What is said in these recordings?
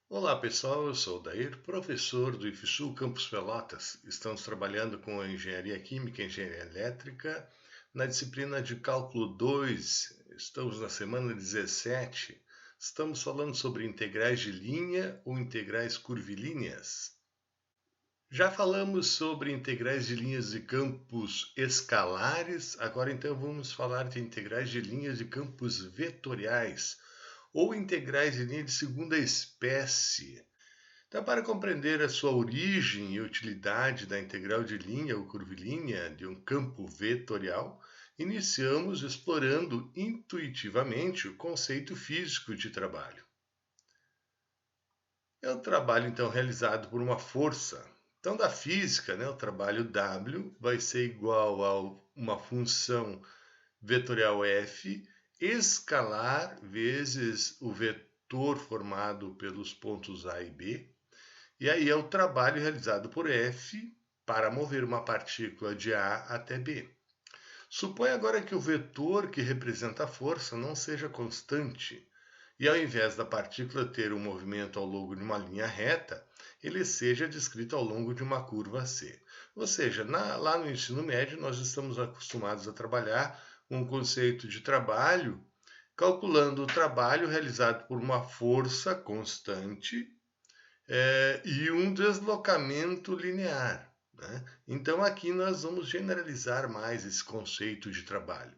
Olá pessoal, eu sou o Dair, professor do IFSU Campus Pelotas. Estamos trabalhando com a Engenharia Química e Engenharia Elétrica na disciplina de Cálculo 2. Estamos na semana 17. Estamos falando sobre integrais de linha ou integrais curvilíneas. Já falamos sobre integrais de linhas de campos escalares, agora então vamos falar de integrais de linhas de campos vetoriais ou integrais de linha de segunda espécie. Então, para compreender a sua origem e utilidade da integral de linha ou curvilínea de um campo vetorial, iniciamos explorando intuitivamente o conceito físico de trabalho. É um trabalho, então, realizado por uma força. Então, da física, o trabalho W vai ser igual a uma função vetorial f escalar vezes o vetor formado pelos pontos A e B. E aí é o trabalho realizado por F para mover uma partícula de A até B. Supõe agora que o vetor que representa a força não seja constante, e ao invés da partícula ter um movimento ao longo de uma linha reta, ele seja descrito ao longo de uma curva C. Ou seja, lá no ensino médio nós estamos acostumados a trabalhar um conceito de trabalho, calculando o trabalho realizado por uma força constante e um deslocamento linear. Né? Então, aqui nós vamos generalizar mais esse conceito de trabalho.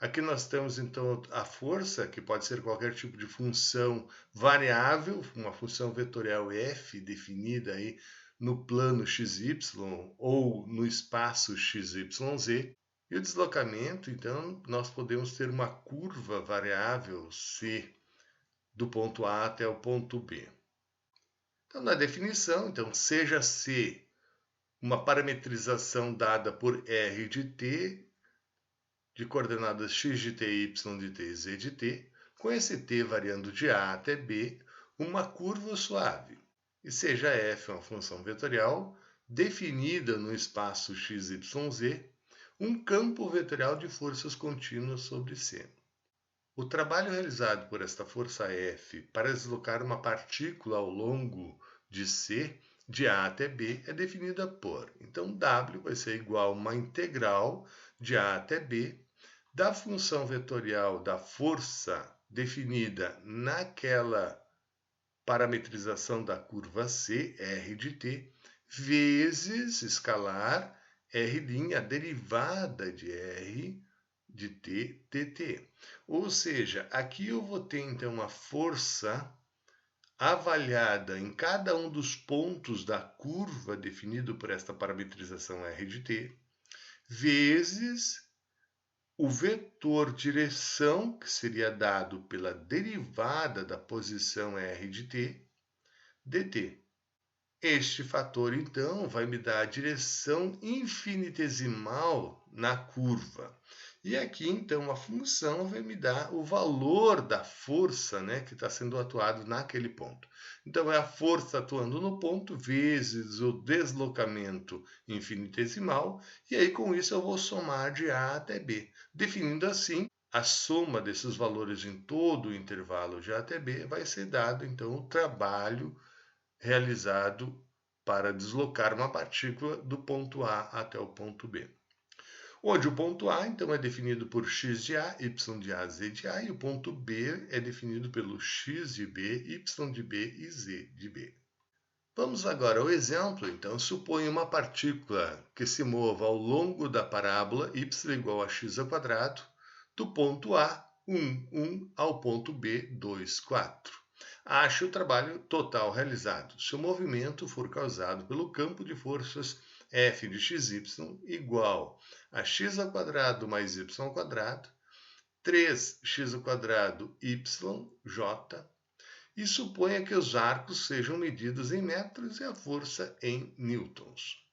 Aqui nós temos então a força, que pode ser qualquer tipo de função variável, uma função vetorial f definida aí no plano xy ou no espaço xyz. E o deslocamento, então, nós podemos ter uma curva variável c do ponto A até o ponto B. Então, na definição, seja C uma parametrização dada por R de t, de coordenadas x de t, y de t e z de t, com esse t variando de A até B, uma curva suave. E seja f uma função vetorial definida no espaço xyz, um campo vetorial de forças contínuas sobre C. O trabalho realizado por esta força F para deslocar uma partícula ao longo de C, de A até B, é definida por. Então, W vai ser igual a uma integral de A até B da função vetorial da força definida naquela parametrização da curva C, R de t, vezes escalar R', a derivada de R de t, dt. Ou seja, aqui eu vou ter então uma força avaliada em cada um dos pontos da curva definido por esta parametrização R de t, vezes o vetor direção, que seria dado pela derivada da posição R de t, dt. Este fator, então, vai me dar a direção infinitesimal na curva. E aqui, então, a função vai me dar o valor da força, que está sendo atuado naquele ponto. Então, é a força atuando no ponto vezes o deslocamento infinitesimal. E aí, com isso, eu vou somar de A até B, definindo assim a soma desses valores em todo o intervalo de A até B vai ser dado, então, o trabalho realizado para deslocar uma partícula do ponto A até o ponto B. Onde o ponto A, então, é definido por x de A, y de A, z de A, e o ponto B é definido pelo x de B, y de B e z de B. Vamos agora ao exemplo, então, suponha uma partícula que se mova ao longo da parábola y igual a x ao quadrado, do ponto A, 1 ao ponto B, 2, 4. Ache o trabalho total realizado se o movimento for causado pelo campo de forças F de xy igual a x ao quadrado mais y ao quadrado, 3x ao quadrado yj, e suponha que os arcos sejam medidos em metros e a força em newtons.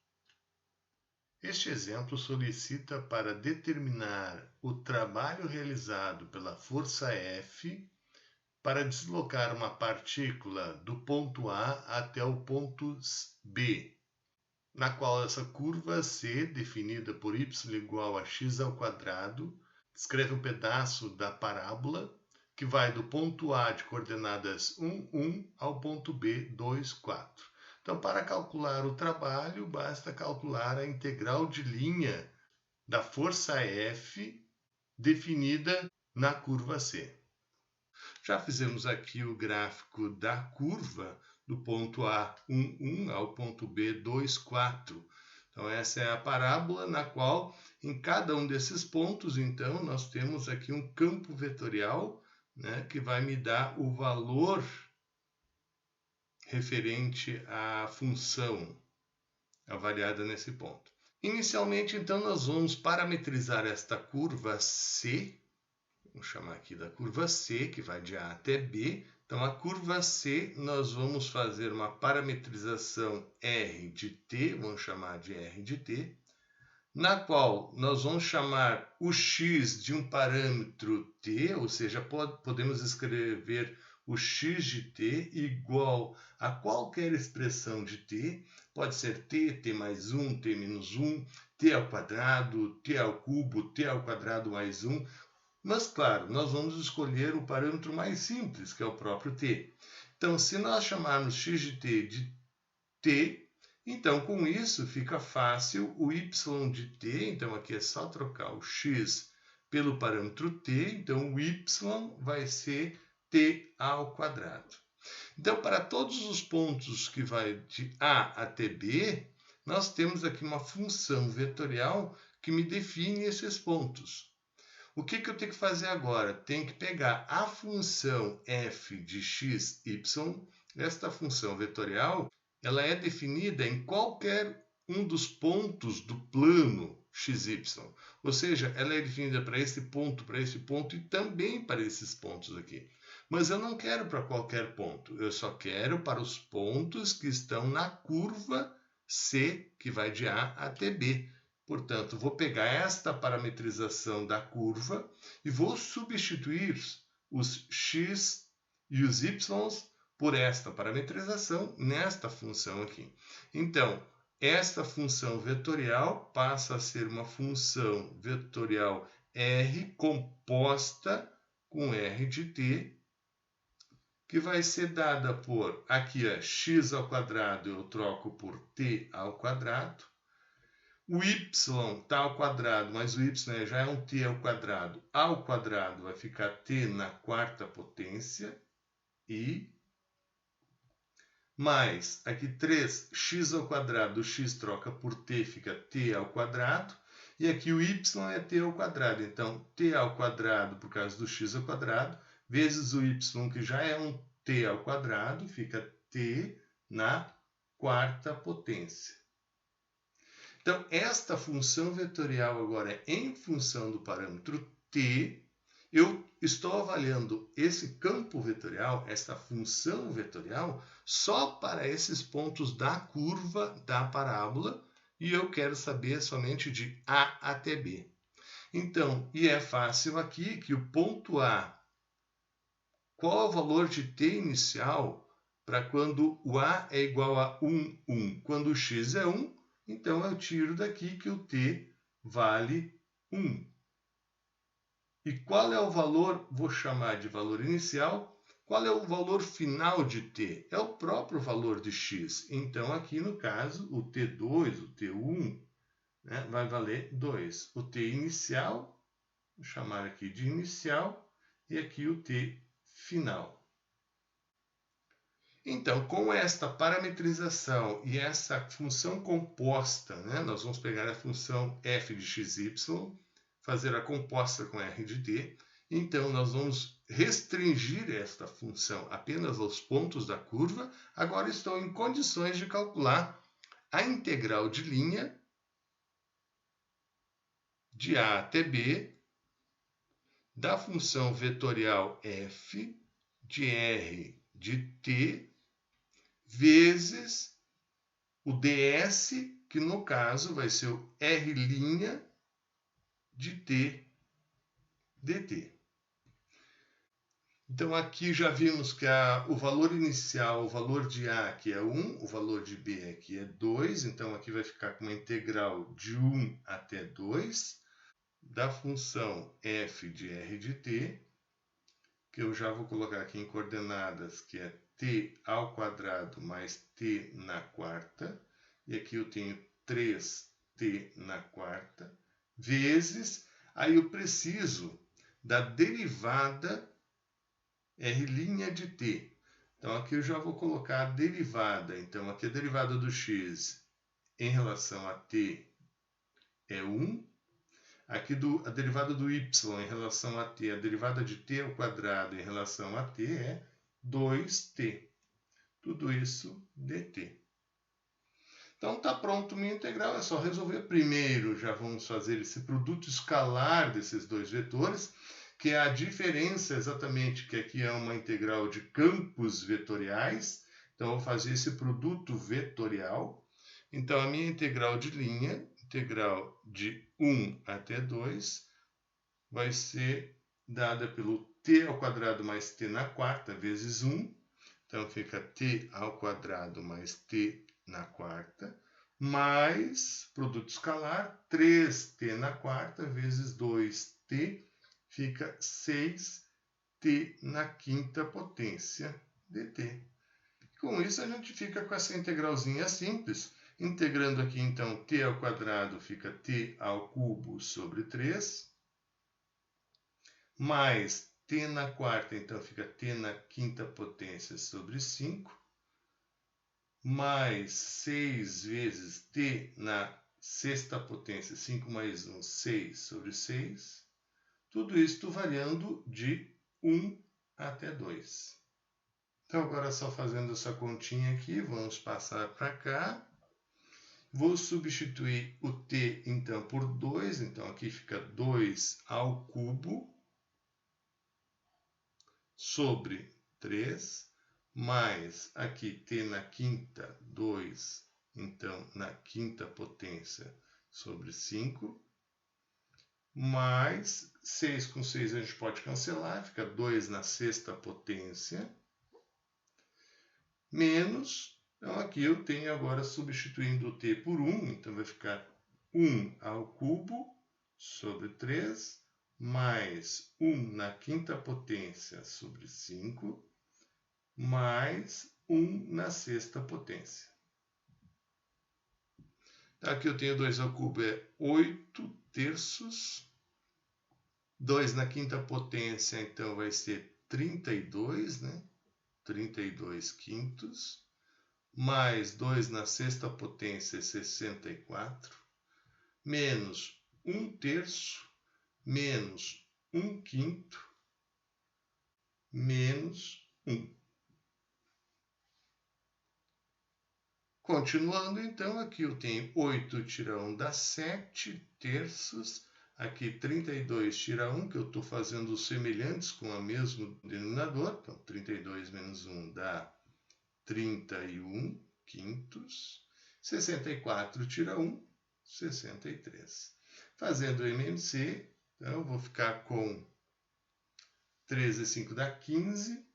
Este exemplo solicita para determinar o trabalho realizado pela força F para deslocar uma partícula do ponto A até o ponto B, na qual essa curva C, definida por y igual a x ao quadrado, descreve um pedaço da parábola que vai do ponto A de coordenadas 1, 1 ao ponto B, 2, 4. Então, para calcular o trabalho, basta calcular a integral de linha da força F definida na curva C. Já fizemos aqui o gráfico da curva do ponto A, 1, 1 ao ponto B, 2, 4. Então, essa é a parábola na qual, em cada um desses pontos, então, nós temos aqui um campo vetorial, né, que vai me dar o valor referente à função avaliada nesse ponto. Inicialmente, então, nós vamos parametrizar esta curva C. Vamos chamar aqui da curva C, que vai de A até B. Então, a curva C, nós vamos fazer uma parametrização R de T, vamos chamar de R de T, na qual nós vamos chamar o x de um parâmetro T, ou seja, podemos escrever o x de T igual a qualquer expressão de T, pode ser T, T mais 1, T menos 1, T ao quadrado, T ao cubo, T ao quadrado mais 1, mas, claro, nós vamos escolher o parâmetro mais simples, que é o próprio t. Então, se nós chamarmos x de t, então, com isso, fica fácil o y de t. Então, aqui é só trocar o x pelo parâmetro t. Então, o y vai ser t ao quadrado. Então, para todos os pontos que vai de A até B, nós temos aqui uma função vetorial que me define esses pontos. O que eu tenho que fazer agora? Tenho que pegar a função f de x, y. Esta função vetorial, ela é definida em qualquer um dos pontos do plano xy. Ou seja, ela é definida para esse ponto e também para esses pontos aqui. Mas eu não quero para qualquer ponto. Eu só quero para os pontos que estão na curva C, que vai de A até B. Portanto, vou pegar esta parametrização da curva e vou substituir os x e os y por esta parametrização nesta função aqui. Então, esta função vetorial passa a ser uma função vetorial R composta com R de t, que vai ser dada por, aqui é x ao quadrado, eu troco por t ao quadrado. O y está ao quadrado, mas o y já é um t ao quadrado vai ficar t na quarta potência, e mais aqui 3x ao quadrado, o x troca por t, fica t ao quadrado, e aqui o y é t ao quadrado, então t ao quadrado por causa do x ao quadrado, vezes o y que já é um t ao quadrado, fica t na quarta potência. Então, esta função vetorial agora em função do parâmetro t, eu estou avaliando esse campo vetorial, esta função vetorial, só para esses pontos da curva da parábola, e eu quero saber somente de A até B. Então, e é fácil aqui que o ponto A, qual é o valor de t inicial para quando o A é igual a 1, 1? Quando o x é 1, então, eu tiro daqui que o t vale 1. E qual é o valor, vou chamar de valor inicial, qual é o valor final de t? É o próprio valor de x. Então, aqui no caso, o t2, o t1, né, vai valer 2. O t inicial, vou chamar aqui de inicial, e aqui o t final. Então, com esta parametrização e essa função composta, né, nós vamos pegar a função f de xy, fazer a composta com r de t. Então, nós vamos restringir esta função apenas aos pontos da curva. Agora estou em condições de calcular a integral de linha de A até B da função vetorial f de r de t vezes o ds, que no caso vai ser o r' de t dt. Então, aqui já vimos que o valor inicial, o valor de A aqui é 1, o valor de B aqui é 2. Então, aqui vai ficar com uma integral de 1 até 2 da função f de r de t, que eu já vou colocar aqui em coordenadas, que é t ao quadrado mais t na quarta, e aqui eu tenho 3t na quarta, vezes, aí eu preciso da derivada r' de t. Então aqui eu já vou colocar a derivada, então aqui a derivada do x em relação a t é 1, aqui a derivada do y em relação a t, a derivada de t ao quadrado em relação a t é 2t. Tudo isso dt. Então está pronto minha integral, é só resolver. Primeiro já vamos fazer esse produto escalar desses dois vetores, que é a diferença exatamente, que aqui é uma integral de campos vetoriais. Então eu vou fazer esse produto vetorial. Então a minha integral de linha, integral de 1 até 2, vai ser dada pelo t ao quadrado mais t na quarta vezes 1. Então fica t ao quadrado mais t na quarta, mais produto escalar, 3t na quarta vezes 2t, fica 6t na quinta potência dt. Com isso a gente fica com essa integralzinha simples. Integrando aqui, então, t ao quadrado fica t ao cubo sobre 3, mais t na quarta, então, fica t na quinta potência sobre 5, mais 6 vezes t na sexta potência, 5 mais 1, 6 sobre 6. Tudo isso variando de 1 até 2. Então, agora só fazendo essa continha aqui, vamos passar para cá. Vou substituir o t, então, por 2. Então, aqui fica 2 ao cubo sobre 3, mais aqui t na quinta, 2, então, na quinta potência sobre 5, mais 6 com 6 a gente pode cancelar, fica 2 na sexta potência, menos... Então, aqui eu tenho agora substituindo o t por 1, então vai ficar 1 ao cubo sobre 3, mais 1 na quinta potência sobre 5, mais 1 na sexta potência. Então, aqui eu tenho 2 ao cubo, é 8 terços. 2 na quinta potência, então vai ser 32, né? 32 quintos. Mais 2 na sexta potência, 64, menos 1 terço, menos 1 quinto, menos 1. Continuando, então, aqui eu tenho 8 tira 1 dá 7 terços, aqui 32 tira 1, que eu estou fazendo semelhantes com o mesmo denominador, então 32 menos 1 dá 31 quintos, 64 tira 1, 63. Fazendo o MMC, então eu vou ficar com 13 e 5 dá 15,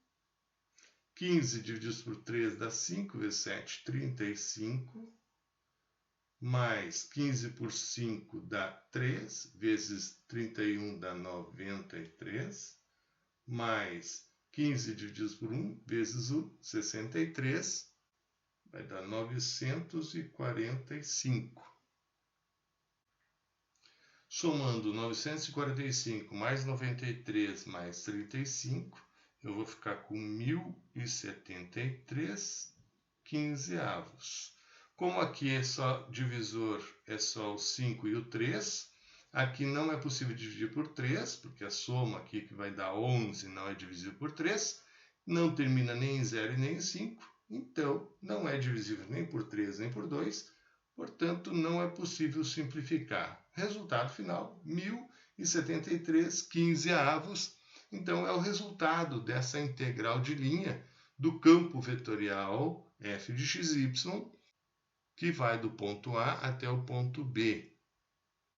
15 dividido por 3 dá 5, vezes 7, 35, mais 15 por 5 dá 3, vezes 31 dá 93, mais 15 dividido por 1 vezes o 63, vai dar 945. Somando 945 mais 93 mais 35, eu vou ficar com 1073 quinzeavos. Como aqui é só divisor, é só o 5 e o 3, aqui não é possível dividir por 3, porque a soma aqui que vai dar 11 não é divisível por 3, não termina nem em 0 e nem em 5, então não é divisível nem por 3 nem por 2, portanto não é possível simplificar. Resultado final, 1073 quinzeavos. Então é o resultado dessa integral de linha do campo vetorial f de xy, que vai do ponto A até o ponto B.